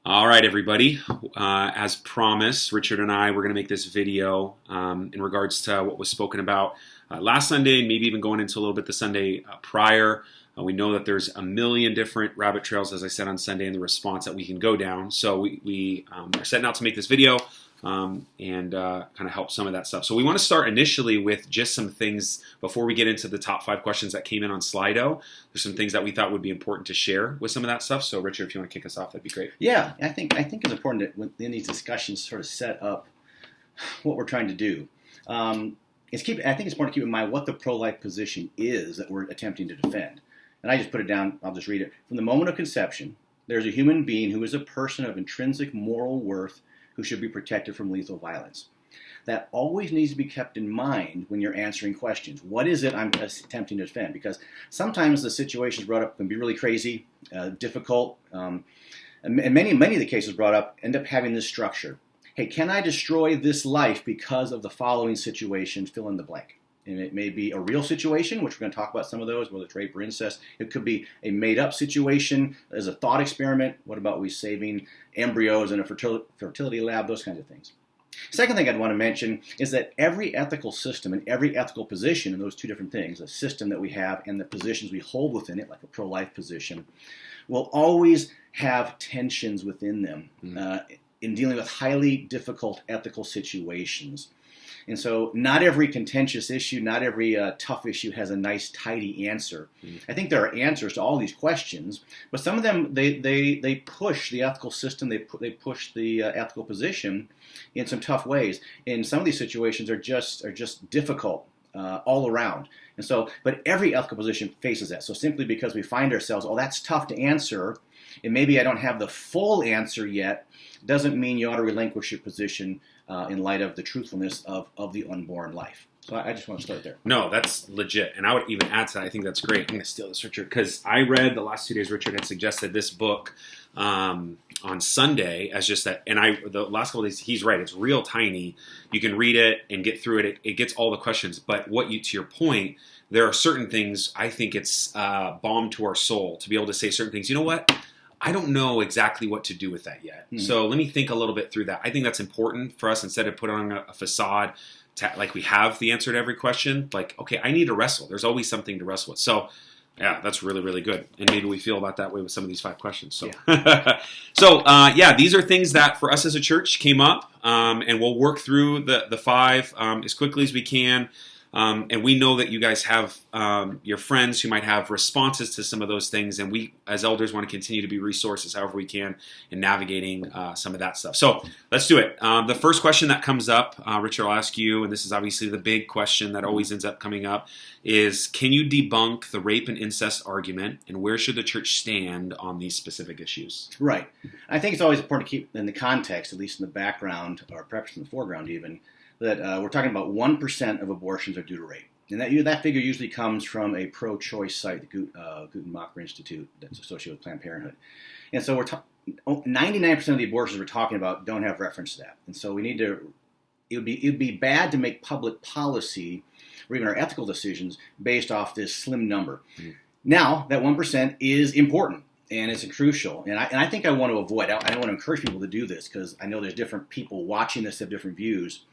All right, everybody. As promised, Richard and I, we're going to make this video in regards to what was spoken about last Sunday, maybe even going into a little bit the Sunday prior. We know that there's a million different rabbit trails, as I said on Sunday, in the response that we can go down. So we are setting out to make this video and kind of help some of that stuff. So we want to start initially with just some things before we get into the top 5 questions that came in on Slido. There's some things that we thought would be important to share with some of that stuff. So Richard, if you want to kick us off, that'd be great. Yeah, I think it's important that within these discussions sort of set up what we're trying to do. I think it's important to keep in mind what the pro-life position is that we're attempting to defend. And I just put it down, I'll just read it. From the moment of conception, there's a human being who is a person of intrinsic moral worth who should be protected from lethal violence. That always needs to be kept in mind when you're answering questions. What is it I'm attempting to defend? Because sometimes the situations brought up can be really crazy, difficult, and many of the cases brought up end up having this structure. Hey, can I destroy this life because of the following situation? Fill in the blank. And it may be a real situation, which we're going to talk about some of those, whether it's rape or incest. It could be a made-up situation as a thought experiment. What about we saving embryos in a fertility lab, those kinds of things. Second thing I'd want to mention is that every ethical system and every ethical position in those two different things, the system that we have and the positions we hold within it, like a pro-life position, will always have tensions within them in dealing with highly difficult ethical situations. And so not every contentious issue, not every tough issue has a nice, tidy answer. I think there are answers to all these questions, but some of them, they push the ethical system, they push the ethical position in some tough ways. And some of these situations are just difficult all around. And so, but every ethical position faces that. So simply because we find ourselves, oh, that's tough to answer, and maybe I don't have the full answer yet, doesn't mean you ought to relinquish your position in light of the truthfulness of the unborn life. So I just want to start there. No, that's legit. And I would even add to that, I think that's great. I'm going to steal this, Richard, because I read the last 2 days, Richard had suggested this book on Sunday as just that. And the last couple of days, he's right. It's real tiny. You can read it and get through it. It gets all the questions. But to your point, there are certain things, I think it's balm to our soul to be able to say certain things. You know what? I don't know exactly what to do with that yet. So let me think a little bit through that. I think that's important for us instead of putting on a facade like we have the answer to every question. Like, okay, I need to wrestle. There's always something to wrestle with. So yeah, that's really, really good. And maybe we feel about that way with some of these 5 questions. So, these are things that for us as a church came up, and we'll work through the 5 as quickly as we can. And we know that you guys have your friends who might have responses to some of those things, and we as elders want to continue to be resources however we can in navigating some of that stuff. So let's do it. The first question that comes up, Richard, I'll ask you, and this is obviously the big question that always ends up coming up, is can you debunk the rape and incest argument, and where should the church stand on these specific issues? Right. I think it's always important to keep in the context, at least in the background, or perhaps in the foreground even, that we're talking about 1% of abortions are due to rape. And that figure usually comes from a pro-choice site, the Guttmacher Institute, that's associated with Planned Parenthood. And so 99% of the abortions we're talking about don't have reference to that. And so it would be bad to make public policy or even our ethical decisions based off this slim number. Now, that 1% is important. And it's crucial. And I think I want to avoid, I don't want to encourage people to do this because I know there's different people watching this have different views.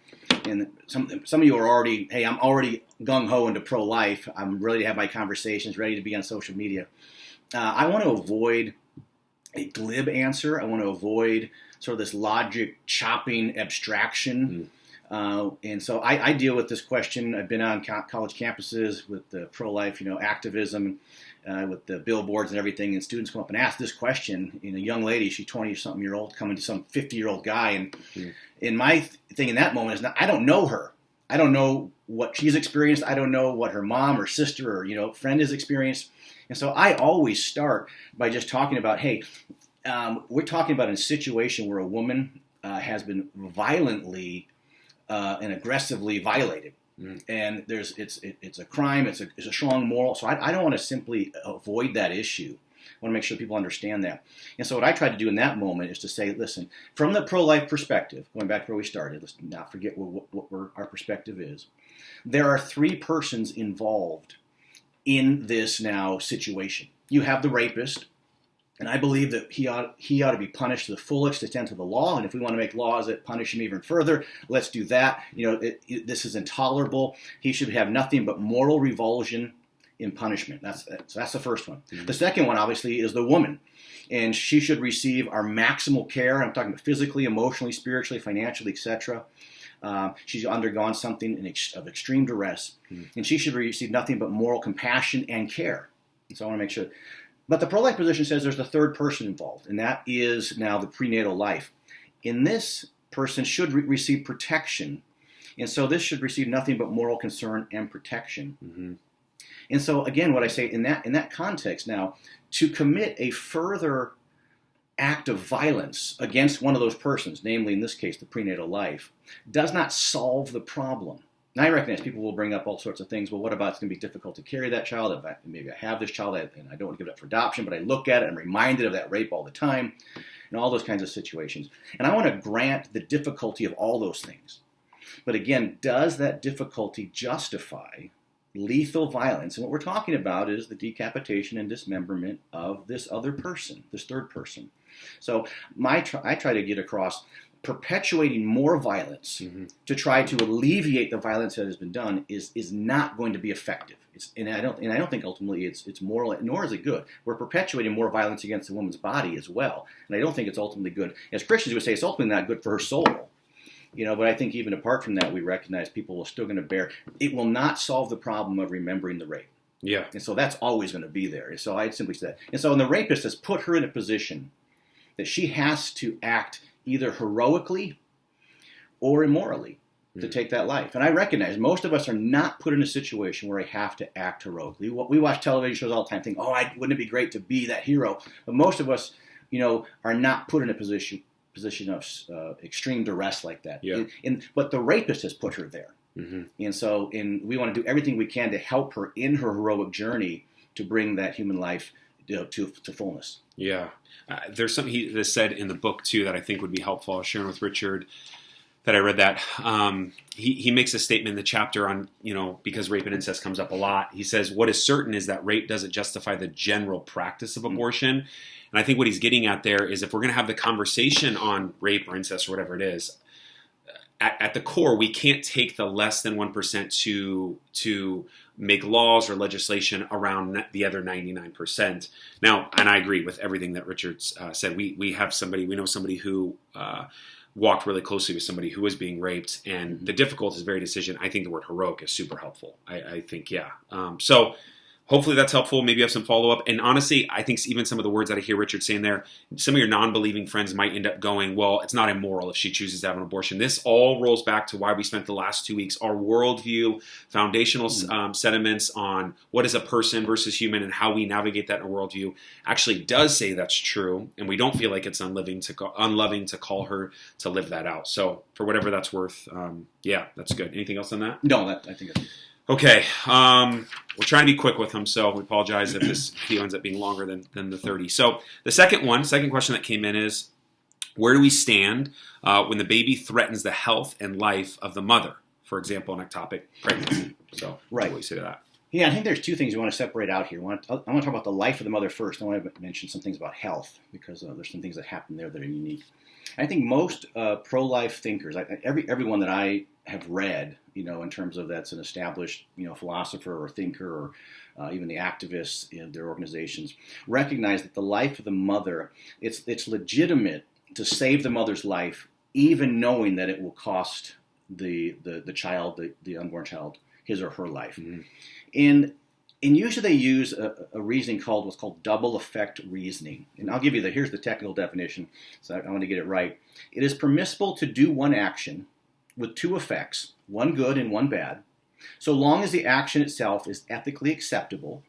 And some of you are already, hey, I'm already gung-ho into pro-life. I'm ready to have my conversations, ready to be on social media. I want to avoid a glib answer. I want to avoid sort of this logic chopping abstraction. And so I deal with this question. I've been on college campuses with the pro-life, activism, with the billboards and everything, and students come up and ask this question. A young lady, she's 20-something-year-old, coming to some 50-year-old guy, and my thing in that moment is, I don't know her. I don't know what she's experienced. I don't know what her mom or sister or friend has experienced. And so I always start by just talking about, hey, we're talking about a situation where a woman has been violently and aggressively violated. And it's a crime, it's a strong moral. So I don't want to simply avoid that issue. I want to make sure people understand that. And so what I try to do in that moment is to say, listen, from the pro-life perspective, going back to where we started, let's not forget what our perspective is. There are 3 persons involved in this now situation. You have the rapist, And I believe that he ought to be punished to the full extent of the law. And if we want to make laws that punish him even further, let's do that. This is intolerable. He should have nothing but moral revulsion in punishment. So that's the first one. Mm-hmm. The second one, obviously, is the woman. And she should receive our maximal care. I'm talking about physically, emotionally, spiritually, financially, etc. She's undergone something of extreme duress. Mm-hmm. And she should receive nothing but moral compassion and care. And so I want to make sure. But the pro-life position says there's a third person involved, and that is now the prenatal life. In this, person should receive protection, and so this should receive nothing but moral concern and protection. Mm-hmm. And so again, what I say in that context now, to commit a further act of violence against one of those persons, namely in this case the prenatal life, does not solve the problem. Now, I recognize people will bring up all sorts of things. Well, what about it's going to be difficult to carry that child? Maybe I have this child and I don't want to give it up for adoption, but I look at it and I'm reminded of that rape all the time and all those kinds of situations. And I want to grant the difficulty of all those things. But again, does that difficulty justify lethal violence? And what we're talking about is the decapitation and dismemberment of this other person, this third person. So I try to get across perpetuating more violence mm-hmm. to try to alleviate the violence that has been done is not going to be effective. And I don't think ultimately it's moral, nor is it good. We're perpetuating more violence against a woman's body as well, and I don't think it's ultimately good. As Christians would say, it's ultimately not good for her soul. But I think even apart from that, we recognize people are still going to bear. It will not solve the problem of remembering the rape. Yeah. And so that's always going to be there. And so I'd simply say that. And so when the rapist has put her in a position that she has to act either heroically or immorally to take that life. And I recognize most of us are not put in a situation where we have to act heroically. We watch television shows all the time, think, wouldn't it be great to be that hero? But most of us, are not put in a position of extreme duress like that. Yeah. But the rapist has put her there. Mm-hmm. And so we want to do everything we can to help her in her heroic journey to bring that human life to fullness. Yeah. There's something he said in the book, too, that I think would be helpful. I was sharing with Richard that I read that. He makes a statement in the chapter on, because rape and incest comes up a lot. He says, what is certain is that rape doesn't justify the general practice of abortion. And I think what he's getting at there is if we're going to have the conversation on rape or incest or whatever it is, at the core, we can't take the less than 1% to make laws or legislation around the other 99%. Now, and I agree with everything that Richard said. We know somebody who walked really closely with somebody who was being raped, and the difficult is very decision. I think the word heroic is super helpful. I think, yeah. So hopefully that's helpful. Maybe you have some follow-up. And honestly, I think even some of the words that I hear Richard saying there, some of your non-believing friends might end up going, well, it's not immoral if she chooses to have an abortion. This all rolls back to why we spent the last 2 weeks, our worldview, foundational sentiments on what is a person versus human and how we navigate that in a worldview actually does say that's true. And we don't feel like it's unloving to call her to live that out. So for whatever that's worth, yeah, that's good. Anything else on that? No, I think that's... Okay, we're trying to be quick with them, so we apologize if this video ends up being longer than the 30. So the second question that came in is, where do we stand when the baby threatens the health and life of the mother? For example, an ectopic pregnancy. So right. What do you say to that? Yeah, I think there's two things you want to separate out here. I want to talk about the life of the mother first. I want to mention some things about health, because there's some things that happen there that are unique. I think most pro-life thinkers, everyone that I have read, in terms of that's an established, philosopher or thinker or even the activists in their organizations, recognize that the life of the mother, it's legitimate to save the mother's life, even knowing that it will cost the child, the unborn child, his or her life. Mm-hmm. And usually they use a reasoning what's called double effect reasoning. And I'll give you here's the technical definition, so I want to get it right. It is permissible to do one action with two effects, one good and one bad, so long as the action itself is ethically acceptable,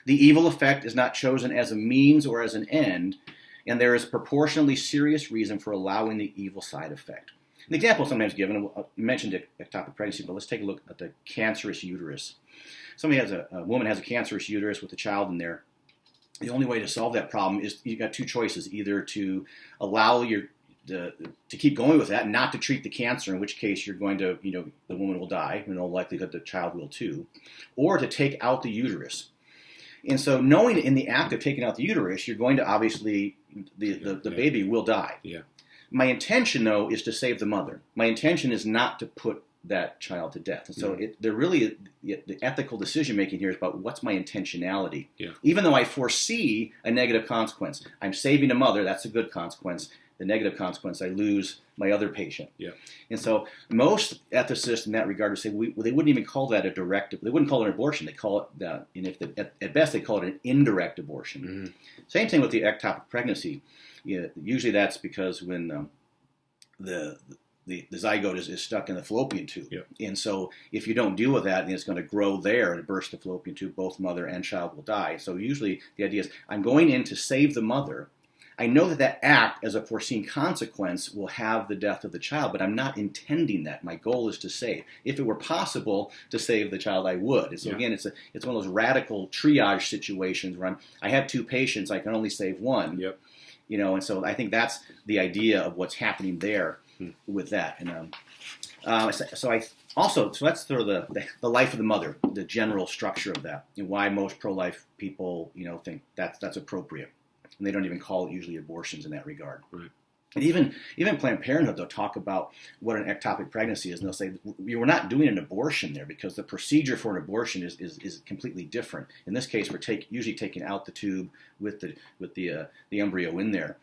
the evil effect is not chosen as a means or as an end, and there is a proportionally serious reason for allowing the evil side effect. An example sometimes given, I mentioned ectopic pregnancy, but let's take a look at the cancerous uterus. A woman has a cancerous uterus with a child in there. The only way to solve that problem is you've got two choices: either to allow to keep going with that and not to treat the cancer, in which case you're going to, the woman will die, in all likelihood the child will too, or to take out the uterus. And so knowing in the act of taking out the uterus, you're going to obviously, the baby will die. Yeah. My intention, though, is to save the mother. My intention is not to put that child to death. And so the ethical decision-making here is about what's my intentionality. Yeah. Even though I foresee a negative consequence, I'm saving a mother, that's a good consequence. The negative consequence, I lose my other patient. Yeah. And so most ethicists in that regard would say they wouldn't even call that a direct, they wouldn't call it an abortion. They call it that, and at best they call it an indirect abortion. Mm-hmm. Same thing with the ectopic pregnancy. Usually that's because when the zygote is stuck in the fallopian tube. Yeah. And so if you don't deal with that, then it's going to grow there and burst the fallopian tube. Both mother and child will die. So usually the idea is I'm going in to save the mother. I know that act as a foreseen consequence will have the death of the child, but I'm not intending that. My goal is to save. If it were possible to save the child, I would. And so again, it's one of those radical triage situations where I have two patients, I can only save one. Yep. And so I think that's the idea of what's happening there with that. And so that's sort of the life of the mother, the general structure of that, and why most pro-life people think that's appropriate. And they don't even call it usually abortions in that regard. Right. And even Planned Parenthood, they'll talk about what an ectopic pregnancy is, and they'll say, we're not doing an abortion there because the procedure for an abortion is completely different. In this case, we're usually taking out the tube with the embryo in there.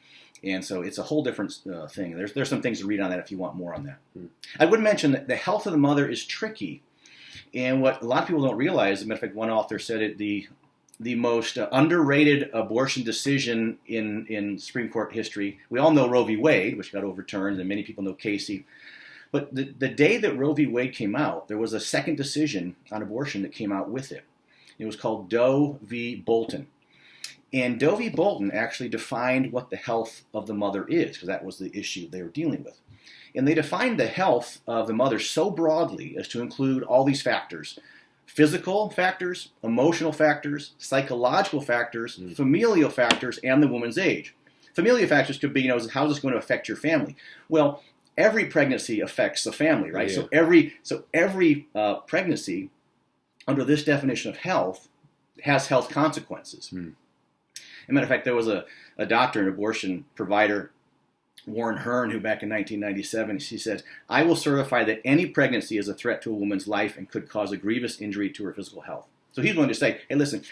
And so it's a whole different thing. There's some things to read on that if you want more on that. I would mention that the health of the mother is tricky. And what a lot of people don't realize, as a matter of fact, one author said it, the most underrated abortion decision in Supreme Court history. We all know Roe v. Wade, which got overturned, and many people know Casey. But the day that Roe v. Wade came out, there was a second decision on abortion that came out with it. It was called Doe v. Bolton. And Doe v. Bolton actually defined what the health of the mother is, because that was the issue they were dealing with. And they defined the health of the mother so broadly as to include all these factors: physical factors, emotional factors, psychological factors, familial factors, and the woman's age. Familial factors could be, how is this going to affect your family? Well, every pregnancy affects the family, right? Yeah. So every pregnancy, under this definition of health, has health consequences. As a matter of fact, there was a doctor, an abortion provider, Warren Hearn, who back in 1997, she said, I will certify that any pregnancy is a threat to a woman's life and could cause a grievous injury to her physical health. So he's going to say, hey, listen,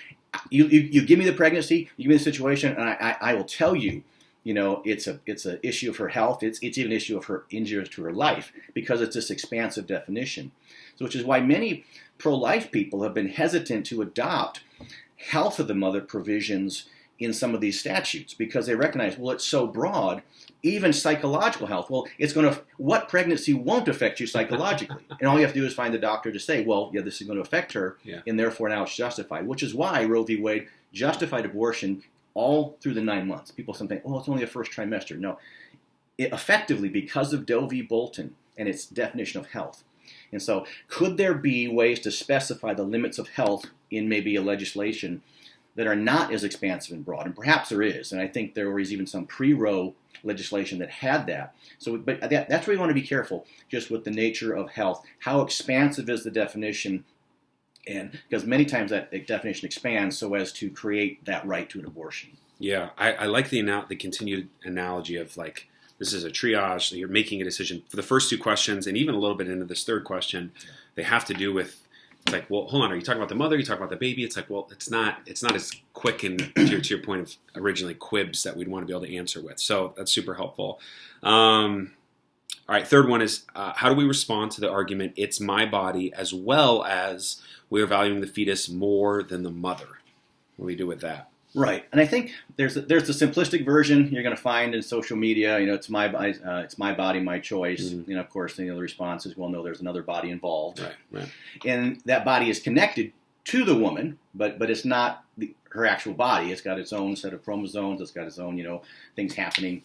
you give me the pregnancy, you give me the situation, and I will tell you, it's an issue of her health. It's even an issue of her injuries to her life, because it's this expansive definition. So which is why many pro-life people have been hesitant to adopt health of the mother provisions in some of these statutes, because they recognize, well, it's so broad. Even psychological health, well, what pregnancy won't affect you psychologically? And all you have to do is find the doctor to say, well, yeah, this is going to affect her, and therefore now it's justified, which is why Roe v. Wade justified abortion all through the 9 months. People sometimes think, it's only a first trimester. No, it effectively, because of Doe v. Bolton and its definition of health. And so could there be ways to specify the limits of health in maybe a legislation that are not as expansive and broad? And perhaps there is, and I think there was even some pre-Roe legislation that had that. So, but that's where you want to be careful, just with the nature of health. How expansive is the definition? And because many times that definition expands so as to create that right to an abortion. Yeah, I like the continued analogy of like, this is a triage. So you're making a decision for the first two questions, and even a little bit into this third question. They have to do with, it's like, well, hold on, are you talking about the mother? Are you talking about the baby? It's like, well, it's not as quick and to your point of originally quibs that we'd want to be able to answer with. So that's super helpful. All right, third one is, how do we respond to the argument, it's my body, as well as we're valuing the fetus more than the mother? What do we do with that? Right, and I think there's the simplistic version you're going to find in social media. It's my body, my choice. Mm-hmm. Of course, the response is, well, no, there's another body involved, right. And that body is connected to the woman, but it's not her actual body. It's got its own set of chromosomes. It's got its own things happening,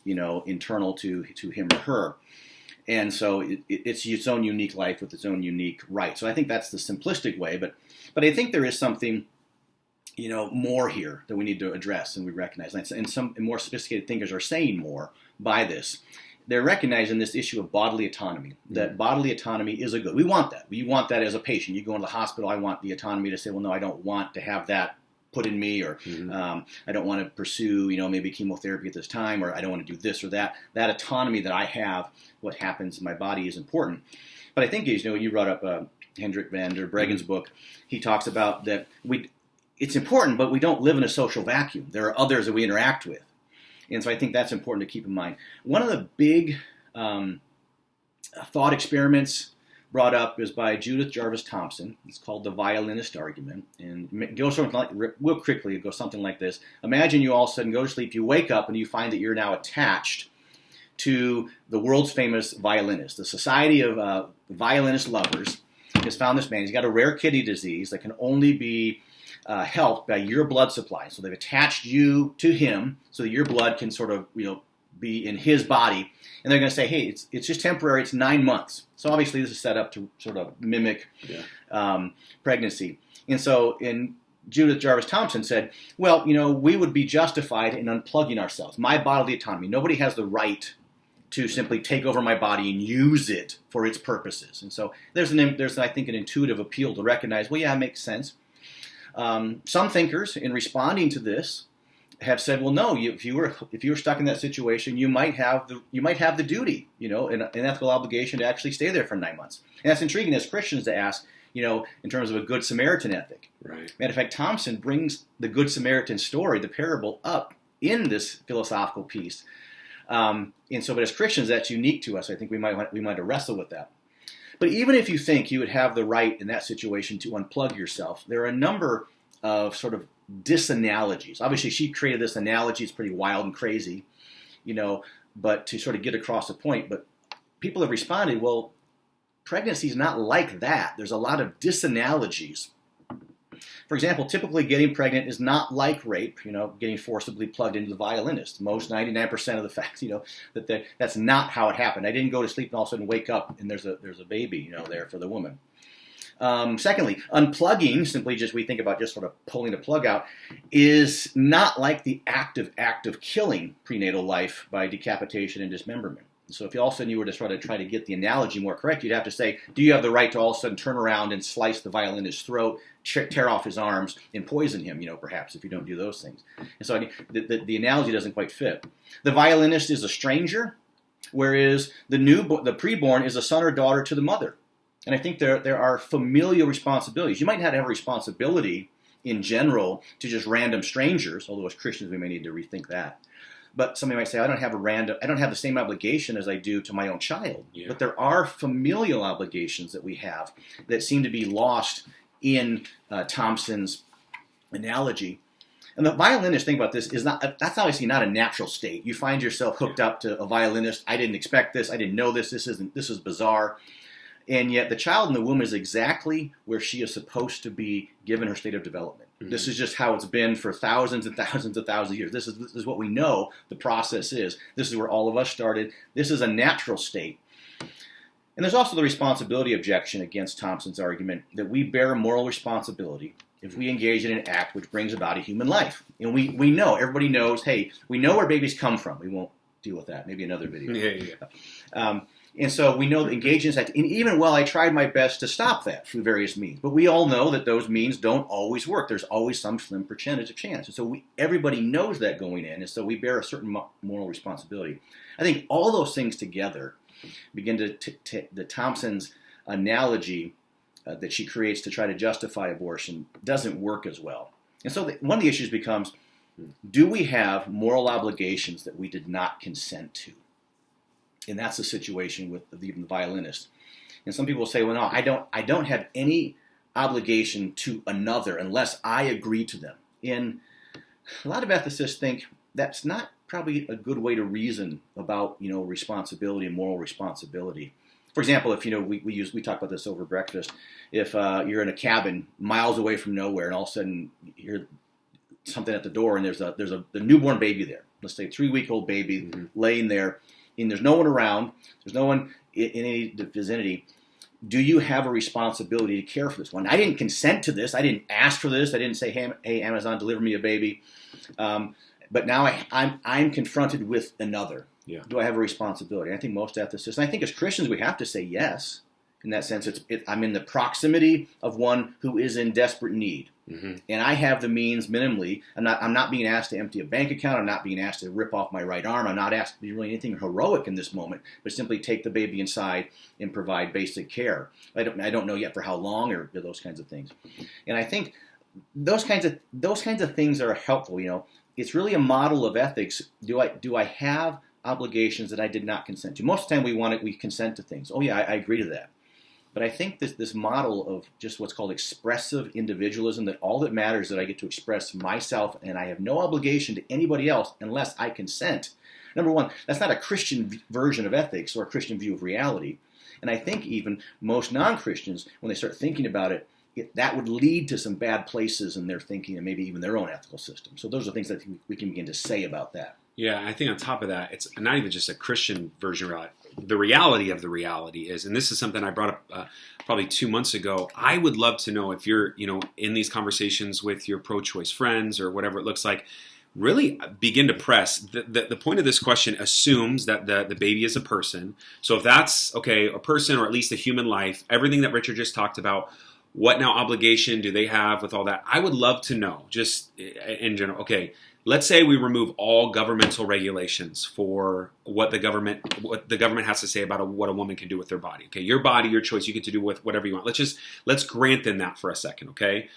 internal to him or her, and so it's its own unique life with its own unique right. So I think that's the simplistic way, but I think there is something more here that we need to address and we recognize. And some more sophisticated thinkers are saying more by this. They're recognizing this issue of bodily autonomy, that bodily autonomy is a good. We want that. We want that as a patient. You go into the hospital, I want the autonomy to say, well, no, I don't want to have that put in me, or I don't want to pursue, maybe chemotherapy at this time, or I don't want to do this or that. That autonomy that I have, what happens in my body, is important. But I think, you brought up Hendrik van der Breggen's book. He talks about that it's important, but we don't live in a social vacuum. There are others that we interact with. And so I think that's important to keep in mind. One of the big thought experiments brought up is by Judith Jarvis Thomson. It's called The Violinist Argument. And it goes real quickly, it goes something like this. Imagine you all of a sudden go to sleep, you wake up, and you find that you're now attached to the world's famous violinist. The Society of Violinist Lovers has found this man. He's got a rare kidney disease that can only be helped by your blood supply. So they've attached you to him so that your blood can sort of, be in his body. And they're going to say, hey, it's just temporary. It's 9 months. So obviously this is set up to sort of mimic pregnancy. And so Judith Jarvis Thomson said, well, we would be justified in unplugging ourselves. My bodily autonomy. Nobody has the right to simply take over my body and use it for its purposes. And so there's I think, an intuitive appeal to recognize, well, yeah, it makes sense. Some thinkers, in responding to this, have said, well, no, if you were stuck in that situation, you might have the duty, an ethical obligation to actually stay there for 9 months. And that's intriguing as Christians to ask, in terms of a Good Samaritan ethic. Right. Matter of fact, Thomson brings the Good Samaritan story, the parable, up in this philosophical piece. But as Christians, that's unique to us. I think we might wrestle with that. But even if you think you would have the right in that situation to unplug yourself, there are a number of sort of disanalogies. Obviously, she created this analogy. It's pretty wild and crazy, but to sort of get across the point. But people have responded, well, pregnancy is not like that. There's a lot of disanalogies. For example, typically getting pregnant is not like rape, getting forcibly plugged into the violinist. Most 99% of the facts, that's not how it happened. I didn't go to sleep and all of a sudden wake up and there's a baby, there for the woman. Secondly, unplugging, simply we think about just sort of pulling a plug out, is not like the act of killing prenatal life by decapitation and dismemberment. So if all of a sudden you were to try to get the analogy more correct, you'd have to say, do you have the right to all of a sudden turn around and slice the violinist's throat, tear off his arms, and poison him, perhaps, if you don't do those things. And so the analogy doesn't quite fit. The violinist is a stranger, whereas the preborn is a son or daughter to the mother. And I think there are familial responsibilities. You might not have a responsibility in general to just random strangers, although as Christians we may need to rethink that. But somebody might say, I don't have the same obligation as I do to my own child. Yeah. But there are familial obligations that we have that seem to be lost in Thomson's analogy. And the violinist, think about this, that's obviously not a natural state. You find yourself hooked up to a violinist. I didn't expect this. I didn't know this. This is bizarre. And yet the child in the womb is exactly where she is supposed to be given her state of development. Mm-hmm. This is just how it's been for thousands and thousands and thousands of years. This is what we know the process is. This is where all of us started. This is a natural state. And there's also the responsibility objection against Thomson's argument that we bear moral responsibility if we engage in an act which brings about a human life. And we know, everybody knows, hey, we know where babies come from. We won't deal with that. Maybe another video. Yeah. And so we know that engaging in sex, and even I tried my best to stop that through various means. But we all know that those means don't always work. There's always some slim percentage of chance. And so everybody knows that going in, and so we bear a certain moral responsibility. I think all those things together begin the Thomson's analogy that she creates to try to justify abortion doesn't work as well. And so one of the issues becomes, do we have moral obligations that we did not consent to? And that's the situation with even the violinist. And some people say, well, no, I don't have any obligation to another unless I agree to them. And a lot of ethicists think that's not probably a good way to reason about, responsibility and moral responsibility. For example, if, we talk about this over breakfast, if you're in a cabin miles away from nowhere and all of a sudden you hear something at the door and there's a newborn baby there, let's say a 3-week-old baby laying there, and there's no one around, there's no one in any vicinity, do you have a responsibility to care for this one? I didn't consent to this. I didn't ask for this. I didn't say, hey, Amazon, deliver me a baby. But now I'm confronted with another. Yeah. Do I have a responsibility? I think most ethicists, and I think as Christians we have to say yes. In that sense, I'm in the proximity of one who is in desperate need. Mm-hmm. And I have the means minimally. I'm not being asked to empty a bank account. I'm not being asked to rip off my right arm. I'm not asked to do really anything heroic in this moment, but simply take the baby inside and provide basic care. I don't know yet for how long or those kinds of things. And I think those kinds of things are helpful. It's really a model of ethics. Do I have obligations that I did not consent to? Most of the time we consent to things. Oh yeah, I agree to that. But I think this model of just what's called expressive individualism, that all that matters is that I get to express myself and I have no obligation to anybody else unless I consent. Number one, that's not a Christian version of ethics or a Christian view of reality. And I think even most non-Christians, when they start thinking about it, that would lead to some bad places in their thinking and maybe even their own ethical system. So those are things that we can begin to say about that. Yeah, I think on top of that, it's not even just a Christian version of reality. The reality of the reality is, and this is something I brought up probably 2 months ago, I would love to know if you're, in these conversations with your pro-choice friends or whatever it looks like, really begin to press. The point of this question assumes that the baby is a person. So if that's, okay, a person or at least a human life, everything that Richard just talked about, what now obligation do they have with all that? I would love to know, just in general. Okay, let's say we remove all governmental regulations for what the government has to say about what a woman can do with their body. Okay, your body, your choice, you get to do with whatever you want. Let's grant them that for a second, okay?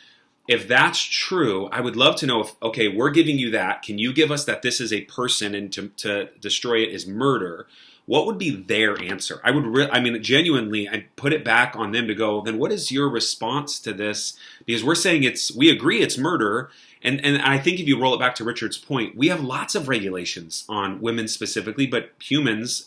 If that's true, I would love to know if, okay, we're giving you that. Can you give us that this is a person and to destroy it is murder? What would be their answer? Genuinely, I'd put it back on them to go, then what is your response to this? Because we're saying we agree it's murder. And I think if you roll it back to Richard's point, we have lots of regulations on women specifically, but humans,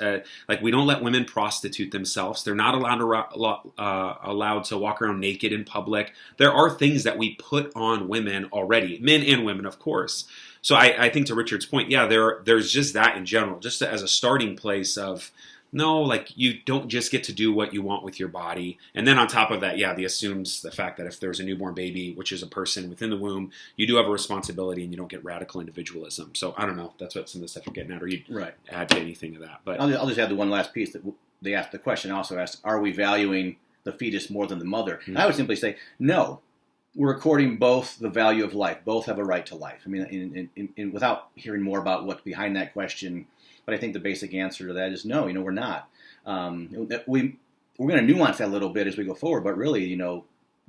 like we don't let women prostitute themselves. They're not allowed to walk around naked in public. There are things that we put on women already, men and women, of course. So I think to Richard's point, yeah, there's just that in general, just as a starting place of, no, like you don't just get to do what you want with your body. And then on top of that, yeah, assumes the fact that if there's a newborn baby, which is a person within the womb, you do have a responsibility and you don't get radical individualism. So I don't know. That's what some of the stuff you're getting at, or you'd add to anything of that. But I'll just add the one last piece that they asked the question also asked, are we valuing the fetus more than the mother? Mm-hmm. I would simply say, no. We're according both the value of life. Both have a right to life. I mean, in without hearing more about what's behind that question, but I think the basic answer to that is no. We're not. We're going to nuance that a little bit as we go forward, but really,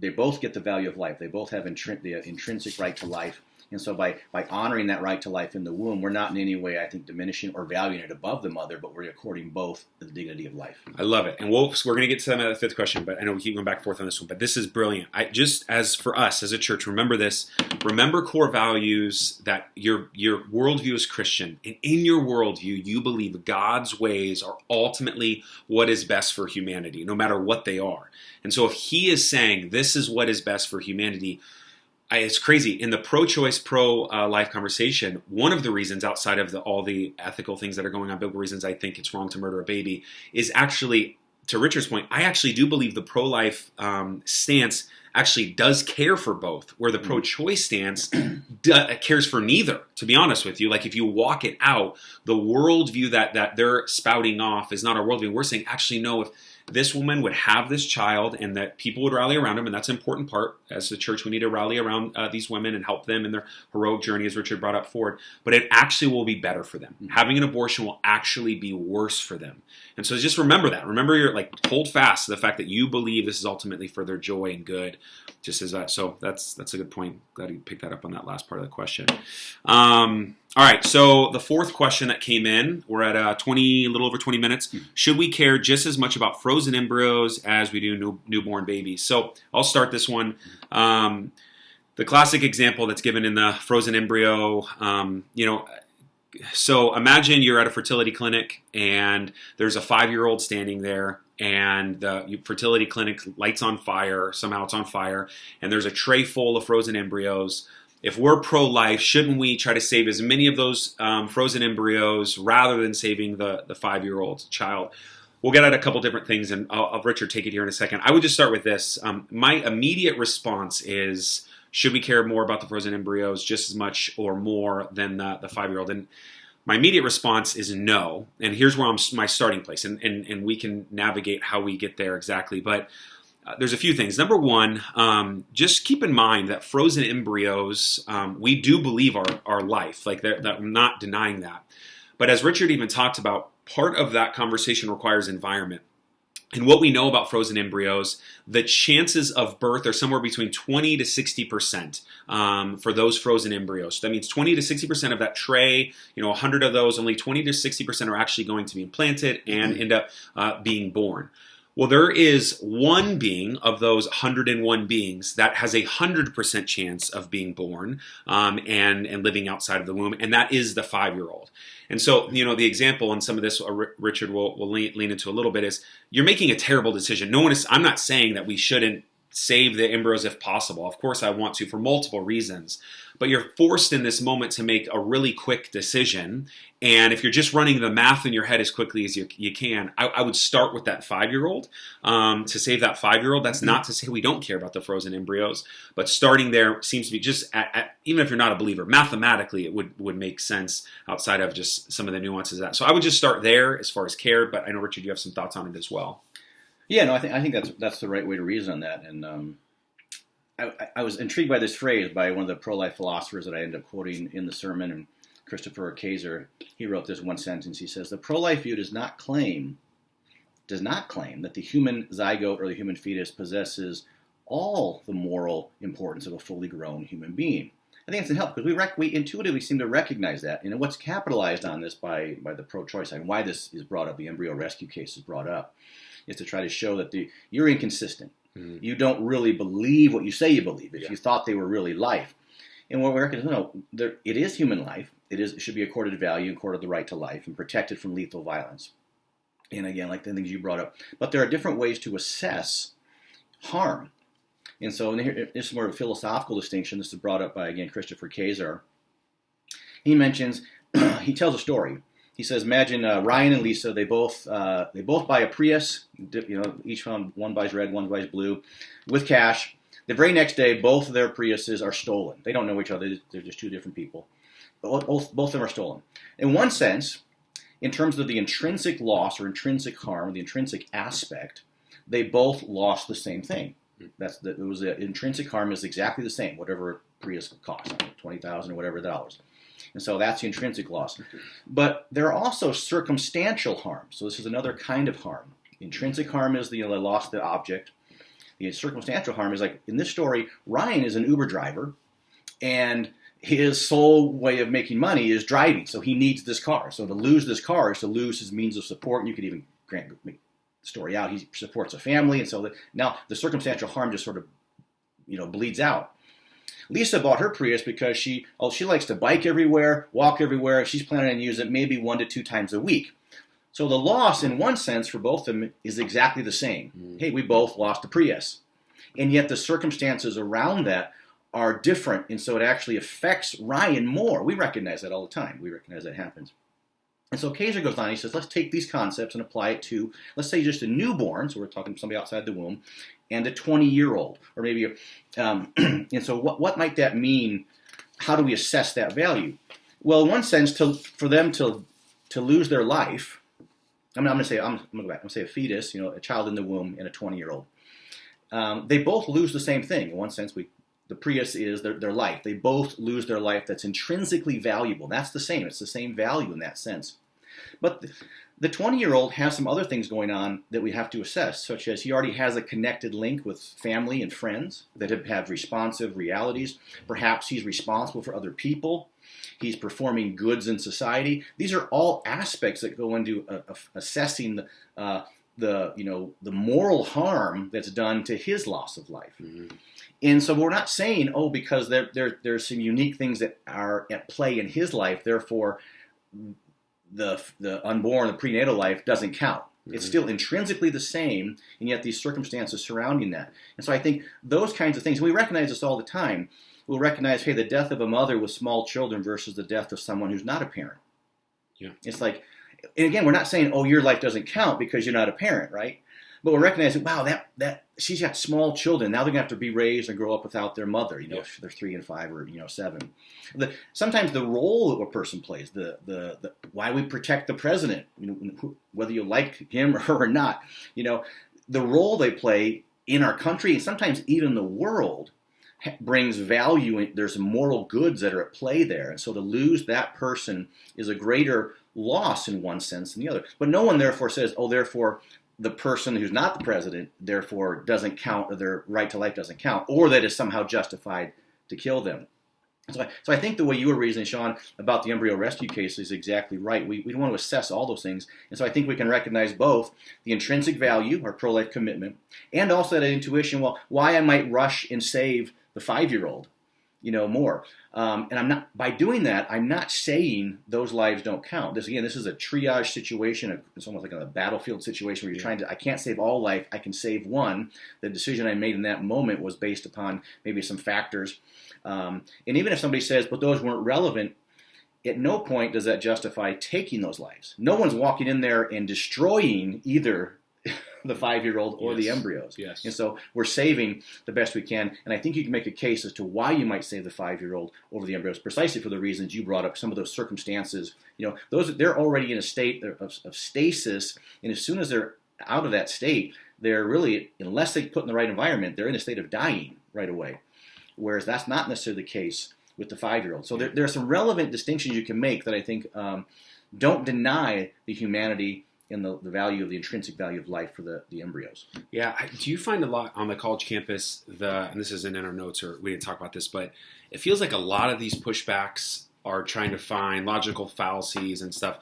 they both get the value of life. They both have the intrinsic right to life. And so by honoring that right to life in the womb, we're not in any way, I think, diminishing or valuing it above the mother, but we're according both the dignity of life. I love it. And we're going to get to the fifth question, but I know we keep going back and forth on this one, but this is brilliant. Just as for us as a church, remember this. Remember core values, that your worldview is Christian. And in your worldview, you believe God's ways are ultimately what is best for humanity, no matter what they are. And so if he is saying this is what is best for humanity, it's crazy. In the pro-choice, pro-life conversation, one of the reasons outside of all the ethical things that are going on, biblical reasons I think it's wrong to murder a baby, is actually, to Richard's point, I actually do believe the pro-life stance actually does care for both, where the pro-choice stance cares for neither, to be honest with you. Like if you walk it out, the worldview that they're spouting off is not our worldview. We're saying, actually, no, if this woman would have this child and that people would rally around him, and that's an important part. As the church, we need to rally around these women and help them in their heroic journey, as Richard brought up forward. But it actually will be better for them. Mm-hmm. Having an abortion will actually be worse for them. And so just remember that. Remember, hold fast to the fact that you believe this is ultimately for their joy and good. Just as that. So that's a good point. Glad you picked that up on that last part of the question. All right, so the fourth question that came in, we're at a little over 20 minutes. Should we care just as much about frozen embryos as we do newborn babies? So I'll start this one. The classic example that's given in the frozen embryo, so imagine you're at a fertility clinic and there's a 5-year-old standing there, and the fertility clinic lights on fire, somehow it's on fire, and there's a tray full of frozen embryos. If we're pro-life, shouldn't we try to save as many of those frozen embryos rather than saving the 5-year-old child? We'll get at a couple different things, and I'll Richard take it here in a second. I would just start with this. My immediate response is, should we care more about the frozen embryos just as much or more than the 5-year-old? And my immediate response is no. And here's where my starting place, and we can navigate how we get there exactly. But there's a few things. Number one, just keep in mind that frozen embryos, we do believe are life. Like that, I'm not denying that. But as Richard even talked about, part of that conversation requires environment. And what we know about frozen embryos, the chances of birth are somewhere between 20 to 60% for those frozen embryos. So that means 20 to 60% of that tray, 100 of those, only 20 to 60% are actually going to be implanted and end up being born. Well, there is one being of those 101 beings that has 100% chance of being born and living outside of the womb, and that is the 5-year-old. And so, the example, and some of this Richard will lean into a little bit, is you're making a terrible decision. I'm not saying that we shouldn't save the embryos if possible. Of course I want to, for multiple reasons. But you're forced in this moment to make a really quick decision. And if you're just running the math in your head as quickly as you can, I would start with that 5-year-old to save that 5-year-old. That's not to say we don't care about the frozen embryos, but starting there seems to be just, even if you're not a believer, mathematically it would make sense outside of just some of the nuances of that. So I would just start there as far as care, but I know, Richard, you have some thoughts on it as well. Yeah, no, I think that's the right way to reason on that. And I was intrigued by this phrase by one of the pro-life philosophers that I ended up quoting in the sermon, and Christopher Kaiser. He wrote this one sentence. He says, "The pro-life view does not claim that the human zygote or the human fetus possesses all the moral importance of a fully grown human being." I think it's in help because we intuitively seem to recognize that. What's capitalized on this by the pro-choice side, and why this is brought up, the embryo rescue case is brought up, is to try to show that you're inconsistent. Mm-hmm. You don't really believe what you say you believe. If you thought they were really life. And what we recognize, it is human life. It should be accorded value and accorded the right to life and protected from lethal violence. And again, like the things you brought up. But there are different ways to assess harm. And so this is more of a philosophical distinction. This is brought up by, again, Christopher Kaiser. He mentions, he tells a story. He says, imagine Ryan and Lisa, they both buy a Prius, each one buys red, one buys blue, with cash. The very next day, both of their Priuses are stolen. They don't know each other. They're just two different people. Both of them are stolen. In one sense, in terms of the intrinsic loss or intrinsic harm, the intrinsic aspect, they both lost the same thing. The intrinsic harm is exactly the same, whatever Prius costs, $20,000 or whatever dollars. And so that's the intrinsic loss. But there are also circumstantial harms. So this is another kind of harm. Intrinsic harm is the loss of the object. The circumstantial harm is, like in this story, Ryan is an Uber driver, and his sole way of making money is driving. So he needs this car. So to lose this car is to lose his means of support. And you could even make the story out. He supports a family, and so now the circumstantial harm just sort of bleeds out. Lisa bought her Prius because she likes to bike everywhere, walk everywhere. She's planning on using it maybe 1 to 2 times a week. So the loss, in one sense, for both of them is exactly the same. Mm. Hey, we both lost a Prius. And yet the circumstances around that are different, and so it actually affects Ryan more. We recognize that all the time. We recognize that happens. And so Kaiser goes on, he says, let's take these concepts and apply it to, let's say, just a newborn, so we're talking to somebody outside the womb, and a 20-year-old, or maybe, and so what might that mean? How do we assess that value? Well, in one sense, for them to lose their life, I'm going to say a fetus, a child in the womb, and a 20-year-old. They both lose the same thing. In one sense, the Prius is their life. They both lose their life that's intrinsically valuable. That's the same. It's the same value in that sense. But the 20-year-old has some other things going on that we have to assess, such as he already has a connected link with family and friends that have responsive realities. Perhaps he's responsible for other people. He's performing goods in society. These are all aspects that go into assessing the moral harm that's done to his loss of life. Mm-hmm. And so we're not saying, because there's some unique things that are at play in his life, therefore the unborn, the prenatal life doesn't count. Mm-hmm. It's still intrinsically the same, and yet these circumstances surrounding that. And so I think those kinds of things, we recognize this all the time. We'll recognize, hey, the death of a mother with small children versus the death of someone who's not a parent. Yeah. It's like, and again, we're not saying, your life doesn't count because you're not a parent, right? But we're recognizing, wow, that she's got small children. Now they're going to have to be raised and grow up without their mother. If they're 3 and 5 or 7. Sometimes the role that a person plays, the why we protect the president, whether you like him or her or not, the role they play in our country and sometimes even the world brings value. There's moral goods that are at play there. And so to lose that person is a greater loss in one sense than the other. But no one therefore says, oh, therefore the person who's not the president therefore doesn't count, or their right to life doesn't count, or that is somehow justified to kill them. So I think the way you were reasoning, Sean, about the embryo rescue case is exactly right. We don't want to assess all those things. And so I think we can recognize both the intrinsic value, our pro-life commitment, and also that intuition, well, why I might rush and save the 5-year-old, more. And I'm not, by doing that, I'm not saying those lives don't count. This is a triage situation. It's almost like a battlefield situation where you're I can't save all life. I can save one. The decision I made in that moment was based upon maybe some factors. And even if somebody says, but those weren't relevant, at no point does that justify taking those lives. No one's walking in there and destroying either the 5-year-old or the embryos. Yes. And so we're saving the best we can. And I think you can make a case as to why you might save the 5-year-old over the embryos, precisely for the reasons you brought up, some of those circumstances. They're already in a state of stasis. And as soon as they're out of that state, they're really, unless they put in the right environment, they're in a state of dying right away. Whereas that's not necessarily the case with the 5-year-old. So there are some relevant distinctions you can make that I think don't deny the humanity and the value of the intrinsic value of life for the embryos. Yeah. Do you find a lot on the college campus, and this isn't in our notes or we didn't talk about this, but it feels like a lot of these pushbacks are trying to find logical fallacies and stuff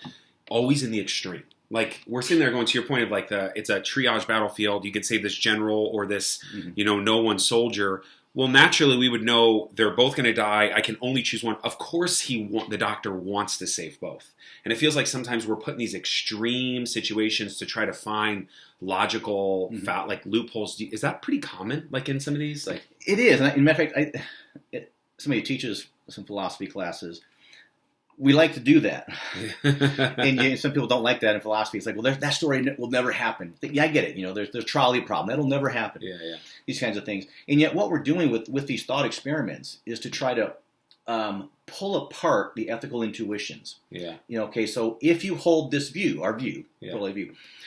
always in the extreme. Like we're sitting there going to your point of like it's a triage battlefield. You could save this general or this, no one soldier. Well, naturally, we would know they're both going to die. I can only choose one. Of course, the doctor wants to save both. And it feels like sometimes we're put in these extreme situations to try to find logical, like loopholes. Is that pretty common? Like in some of these, like it is. And in matter of fact, somebody who teaches some philosophy classes, we like to do that. And some people don't like that in philosophy. It's like, well, that story will never happen. Yeah, I get it. There's the trolley problem. That'll never happen. Yeah. These kinds of things. And yet what we're doing with these thought experiments is to try to pull apart the ethical intuitions. Yeah. Okay, so if you hold this view, our view,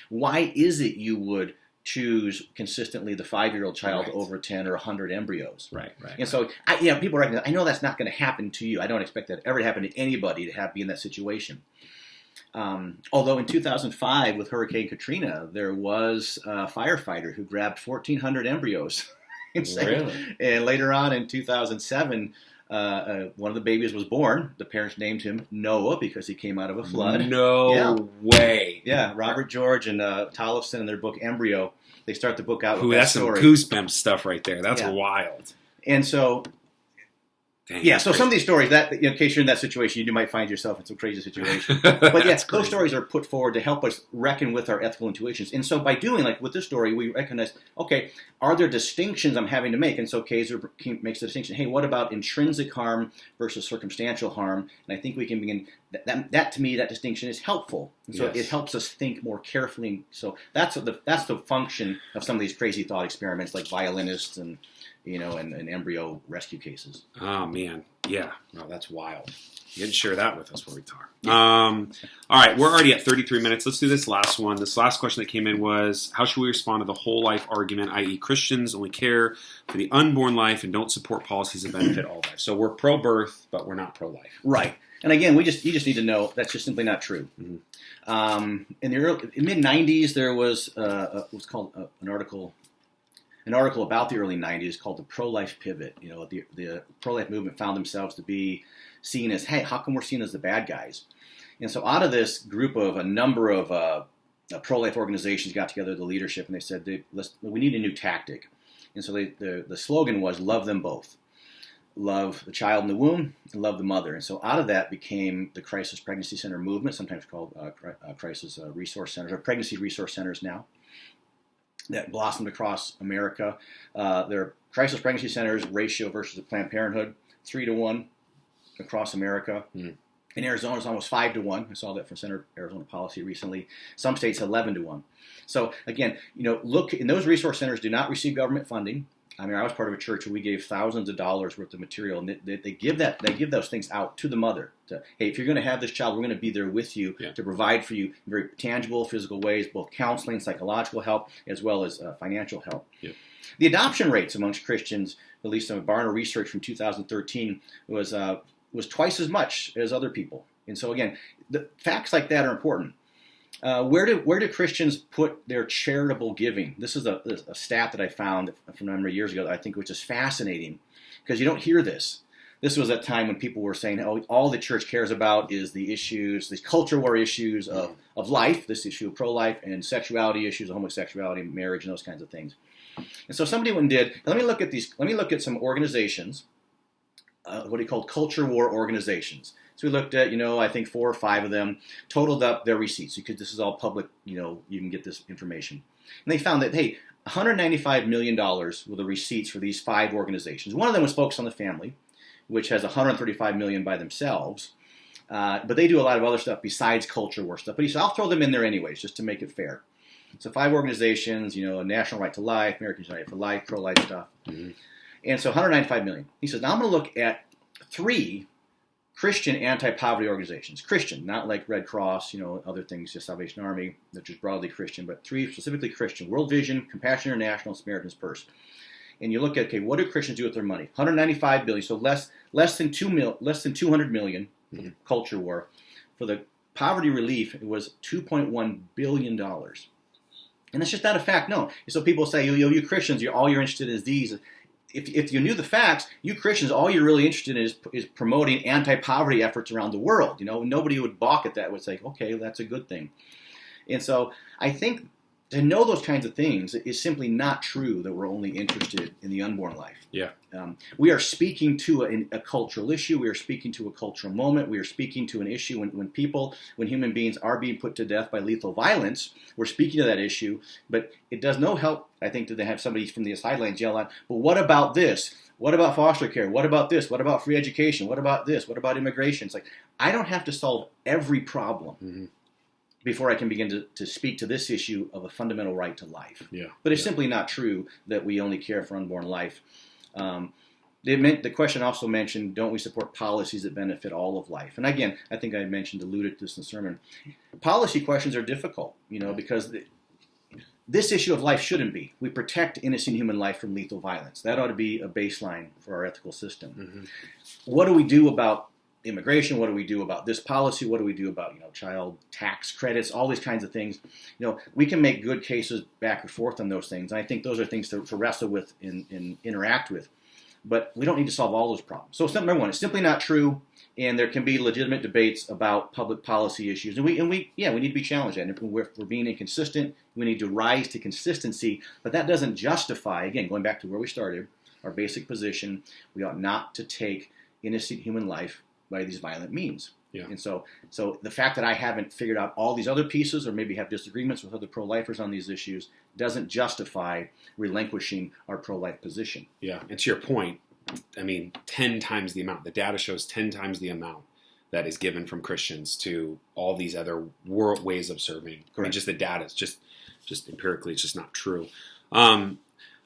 why is it you would choose consistently the 5-year-old child over 10 or 100 embryos? Right. And so, people recognize, I know that's not going to happen to you. I don't expect that ever to happen to anybody to be in that situation. Although in 2005 with Hurricane Katrina, there was a firefighter who grabbed 1,400 embryos. Really? And later on in 2007, one of the babies was born. The parents named him Noah because he came out of a flood. No way. Yeah, Robert George and Tollefson in their book Embryo, they start the book out with that that's story. Some goosebumps stuff right there. That's wild. And so, so some of these stories, that in case you're in that situation, you might find yourself in some crazy situation. But yes, those stories are put forward to help us reckon with our ethical intuitions. And so by doing, like with this story, we recognize, okay, are there distinctions I'm having to make? And so Kaiser makes the distinction, hey, what about intrinsic harm versus circumstantial harm? And I think we can begin, that to me, that distinction is helpful. And so it helps us think more carefully. So that's the function of some of these crazy thought experiments like violinists and and embryo rescue cases. Oh, man. Yeah. No, that's wild. You didn't share that with us before we talk. All right. We're already at 33 minutes. Let's do this last one. This last question that came in was, how should we respond to the whole life argument, i.e. Christians only care for the unborn life and don't support policies that benefit all life? So we're pro-birth, but we're not pro-life. Right. And again, you just need to know that's just simply not true. Mm-hmm. In the mid-'90s, there was what's called an article about the early 90s called the pro-life pivot. The pro-life movement found themselves to be seen as, hey, how come we're seen as the bad guys? And so out of this group of a number of pro-life organizations got together, the leadership, and they said, we need a new tactic. And so the slogan was, love them both. Love the child in the womb and love the mother. And so out of that became the Crisis Pregnancy Center movement, sometimes called Crisis Resource Centers, or Pregnancy Resource Centers now, that blossomed across America. Their crisis pregnancy centers ratio versus the Planned Parenthood, 3-1 across America. In Arizona, it's almost 5-1. I saw that from Center Arizona Policy recently. Some states 11-1. So again, look, in those resource centers do not receive government funding. I mean, I was part of a church where we gave thousands of dollars worth of material, and they give those things out to the mother. Hey, if you're going to have this child, we're going to be there with you to provide for you in very tangible, physical ways, both counseling, psychological help, as well as financial help. Yeah. The adoption rates amongst Christians, at least some Barna research from 2013, was twice as much as other people. And so again, the facts like that are important. Where do Christians put their charitable giving? This is a stat that I found from a number of years ago that I think was just fascinating, because you don't hear this. This was a time when people were saying, oh, all the church cares about is the issues, these culture war issues of life, this issue of pro-life, and sexuality issues of homosexuality, marriage, and those kinds of things. And so somebody went and did, let me look at some organizations, what he called culture war organizations. So we looked at, I think 4 or 5 of them, totaled up their receipts. This is all public, you can get this information. And they found that, hey, $195 million were the receipts for these 5 organizations. One of them was focused on the family, which has $135 million by themselves. But they do a lot of other stuff besides culture war stuff. But he said, I'll throw them in there anyways, just to make it fair. So 5 organizations, National Right to Life, Americans United for Life, pro-life stuff. Mm-hmm. And so $195 million. He says, now I'm going to look at 3 Christian anti-poverty organizations. Christian, not like Red Cross, other things, just Salvation Army, which is broadly Christian, but 3 specifically Christian. World Vision, Compassion International, Samaritan's Purse. And you look at, okay, what do Christians do with their money? $195 billion, so less than $200 million mm-hmm. culture war. For the poverty relief, it was $2.1 billion. And that's just not a fact, no. So people say, you Christians, all you're interested in is these. If you knew the facts, you Christians, all you're really interested in is promoting anti-poverty efforts around the world. Nobody would balk at that, would say, okay, that's a good thing. And so I think to know those kinds of things is simply not true that we're only interested in the unborn life. Yeah. We are speaking to a cultural issue. We are speaking to a cultural moment. We are speaking to an issue when human beings are being put to death by lethal violence. We're speaking to that issue, but it does no help, I think, to have somebody from the sidelines yell out, but what about this? What about foster care? What about this? What about free education? What about this? What about immigration? It's like, I don't have to solve every problem. Mm-hmm. Before I can begin to speak to this issue of a fundamental right to life. Yeah. But it's simply not true that we only care for unborn life. The question also mentioned, don't we support policies that benefit all of life? And again, I think I alluded to this in the sermon. Policy questions are difficult, because this issue of life shouldn't be. We protect innocent human life from lethal violence. That ought to be a baseline for our ethical system. Mm-hmm. What do we do about immigration? What do we do about this policy? What do we do about child tax credits? All these kinds of things. We can make good cases back and forth on those things. And I think those are things to wrestle with and interact with. But we don't need to solve all those problems. So number 1, it's simply not true, and there can be legitimate debates about public policy issues. And we need to be challenged. And if we're being inconsistent, we need to rise to consistency. But that doesn't justify, again, going back to where we started, our basic position, we ought not to take innocent human life by these violent means. Yeah. And so the fact that I haven't figured out all these other pieces, or maybe have disagreements with other pro-lifers on these issues, doesn't justify relinquishing our pro-life position. Yeah, and to your point, 10 times the amount. The data shows 10 times the amount that is given from Christians to all these other world ways of serving. Correct. Just the data is just empirically, it's just not true.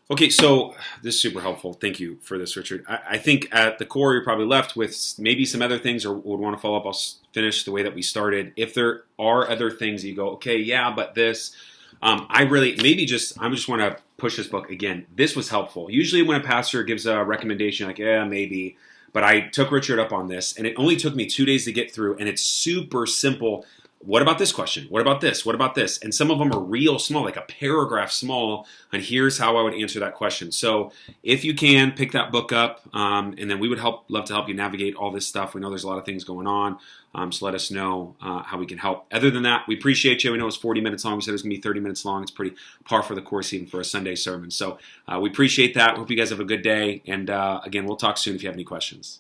Okay, so this is super helpful. Thank you for this, Richard. I think at the core, you're probably left with maybe some other things or would want to follow up. I'll finish the way that we started. If there are other things that you go, okay, yeah, but this, I just want to push this book again. This was helpful. Usually when a pastor gives a recommendation, like, yeah, maybe, but I took Richard up on this, and it only took me 2 days to get through, and it's super simple. What about this question? What about this? What about this? And some of them are real small, like a paragraph small, and here's how I would answer that question. So if you can, pick that book up, and then we would love to help you navigate all this stuff. We know there's a lot of things going on, so let us know how we can help. Other than that, we appreciate you. We know it's 40 minutes long. We said it was going to be 30 minutes long. It's pretty par for the course even for a Sunday sermon. So we appreciate that. Hope you guys have a good day, and again, we'll talk soon if you have any questions.